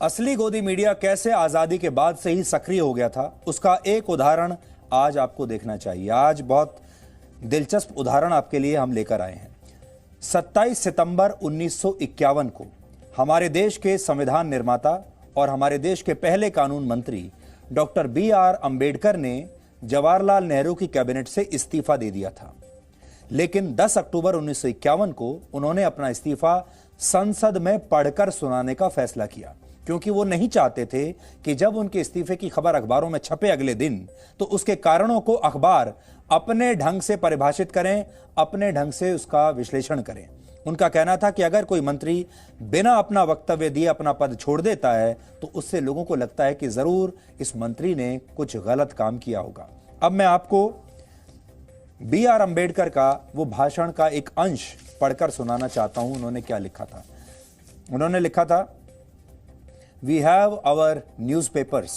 असली गोदी मीडिया कैसे आजादी के बाद से ही सक्रिय हो गया था, उसका एक उदाहरण आज आपको देखना चाहिए। आज बहुत दिलचस्प उदाहरण आपके लिए हम लेकर आए हैं। 27 सितंबर 1951 को हमारे देश के संविधान निर्माता और हमारे देश के पहले कानून मंत्री डॉक्टर B.R. अंबेडकर ने जवाहरलाल नेहरू की कैबिनेट से इस्तीफा दे दिया था। लेकिन 10 अक्टूबर 1951 को उन्होंने अपना इस्तीफा संसद में पढ़कर सुनाने का फैसला किया, क्योंकि वो नहीं चाहते थे कि जब उनके इस्तीफे की खबर अखबारों में छपे अगले दिन तो उसके कारणों को अखबार अपने ढंग से परिभाषित करें, अपने ढंग से उसका विश्लेषण करें। उनका कहना था कि अगर कोई मंत्री बिना अपना वक्तव्य दिए अपना पद छोड़ देता है तो उससे लोगों को लगता है कि जरूर इस मंत्री ने कुछ गलत काम किया होगा। अब मैं आपको B.R. अंबेडकर का वो भाषण का एक अंश पढ़कर सुनाना चाहता हूं। उन्होंने क्या लिखा था? उन्होंने लिखा था, We have our newspapers.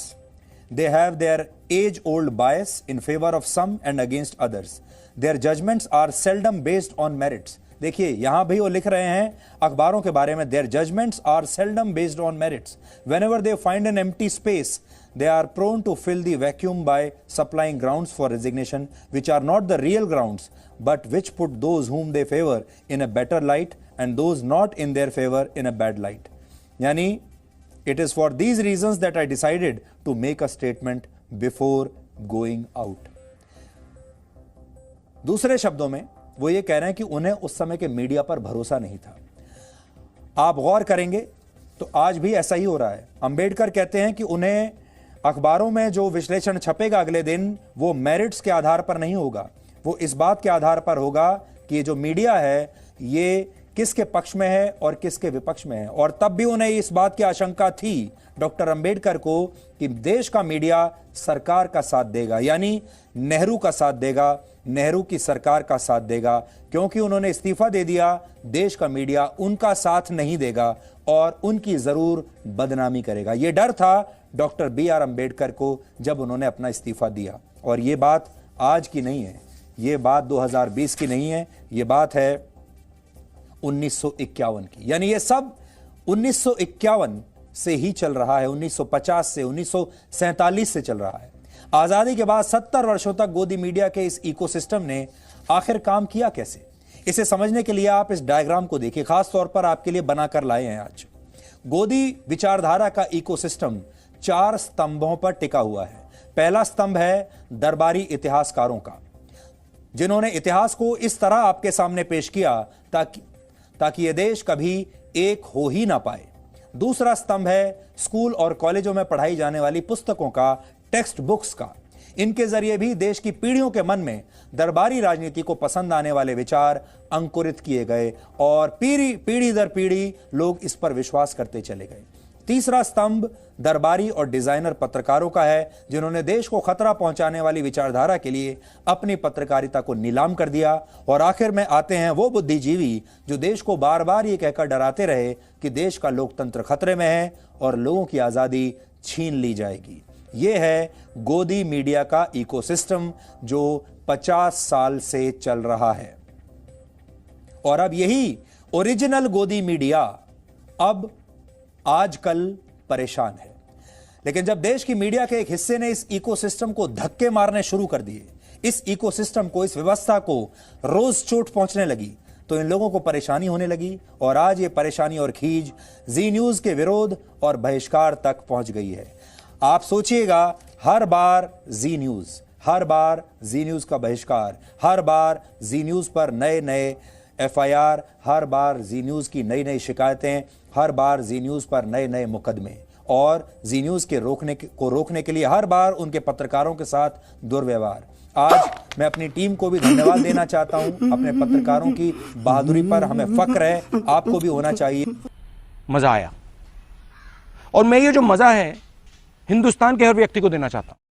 They have their age-old bias in favor of some and against others. Their judgments are seldom based on merits. देखिए, यहां भी वो लिख रहे हैं अखबारों के बारे में, Their judgments are seldom based on merits. Whenever they find an empty space, they are prone to fill the vacuum by supplying grounds for resignation, which are not the real grounds, but which put those whom they favor in a better light and those not in their favor in a bad light. यानी It is for these reasons that I decided to make a statement before going out. दूसरे शब्दों में वो ये कह रहे हैं कि उन्हें उस समय के मीडिया पर भरोसा नहीं था। आप गौर करेंगे तो आज भी ऐसा ही हो रहा है। अंबेडकर कहते हैं कि उन्हें अखबारों में जो विश्लेषण छपेगा अगले दिन वो मेरिट्स के आधार पर नहीं होगा, वो इस बात के आधार पर होगा कि ये जो मीडिया है ये किसके पक्ष में है और किसके विपक्ष में है। और तब भी उन्हें इस बात की आशंका थी डॉक्टर अंबेडकर को कि देश का मीडिया सरकार का साथ देगा, यानी नेहरू का साथ देगा, नेहरू की सरकार का साथ देगा। क्योंकि उन्होंने इस्तीफा दे दिया, देश का मीडिया उनका साथ नहीं देगा और उनकी जरूर बदनामी करेगा। यह डर था डॉक्टर B.R. अंबेडकर को जब उन्होंने अपना इस्तीफा दिया। और यह बात आज की नहीं है, यह बात 2020 की नहीं है, यह बात है 1951 की। यानी ये सब 1951 से ही चल रहा है, 1950 से, 1947 से चल रहा है। आजादी के बाद 70 वर्षों तक गोदी मीडिया के इस इकोसिस्टम ने आखिर काम किया कैसे, इसे समझने के लिए आप इस डायग्राम को देखिए। खास तौर पर आपके लिए बनाकर लाए हैं आज। गोदी विचारधारा का इकोसिस्टम 4 स्तंभों पर टिका हुआ है। पहला स्तंभ है दरबारी इतिहासकारों का, जिन्होंने इतिहास को इस तरह आपके सामने पेश किया ताकि यह देश कभी एक हो ही ना पाए। दूसरा स्तंभ है स्कूल और कॉलेजों में पढ़ाई जाने वाली पुस्तकों का, टेक्स्ट बुक्स का। इनके जरिए भी देश की पीढ़ियों के मन में दरबारी राजनीति को पसंद आने वाले विचार अंकुरित किए गए और पीढ़ी दर पीढ़ी लोग इस पर विश्वास करते चले गए। तीसरा स्तंभ दरबारी और डिजाइनर पत्रकारों का है, जिन्होंने देश को खतरा पहुंचाने वाली विचारधारा के लिए अपनी पत्रकारिता को नीलाम कर दिया। और आखिर में आते हैं वो बुद्धिजीवी जो देश को बार बार ये कहकर डराते रहे कि देश का लोकतंत्र खतरे में है और लोगों की आजादी छीन ली जाएगी। ये है गोदी मीडिया का इकोसिस्टम जो 50 साल से चल रहा है। और अब यही ओरिजिनल गोदी मीडिया अब आजकल परेशान है। लेकिन जब देश की मीडिया के एक हिस्से ने इस इकोसिस्टम को धक्के मारने शुरू कर दिए, इस इकोसिस्टम को, इस व्यवस्था को रोज चोट पहुंचने लगी, तो इन लोगों को परेशानी होने लगी। और आज ये परेशानी और खींच जी न्यूज के विरोध और बहिष्कार तक पहुंच गई है। आप सोचिएगा, हर बार जी न्यूज का बहिष्कार, हर बार जी न्यूज पर नए नए FIR, हर बार जी न्यूज की नई नई शिकायतें, हर बार जी न्यूज पर नए नए मुकदमे और जी न्यूज के रोकने के लिए हर बार उनके पत्रकारों के साथ दुर्व्यवहार। आज मैं अपनी टीम को भी धन्यवाद देना चाहता हूं। अपने पत्रकारों की बहादुरी पर हमें फक्र है, आपको भी होना चाहिए। मजा आया और मैं ये जो मजा है हिंदुस्तान के हर व्यक्ति को देना चाहता हूं।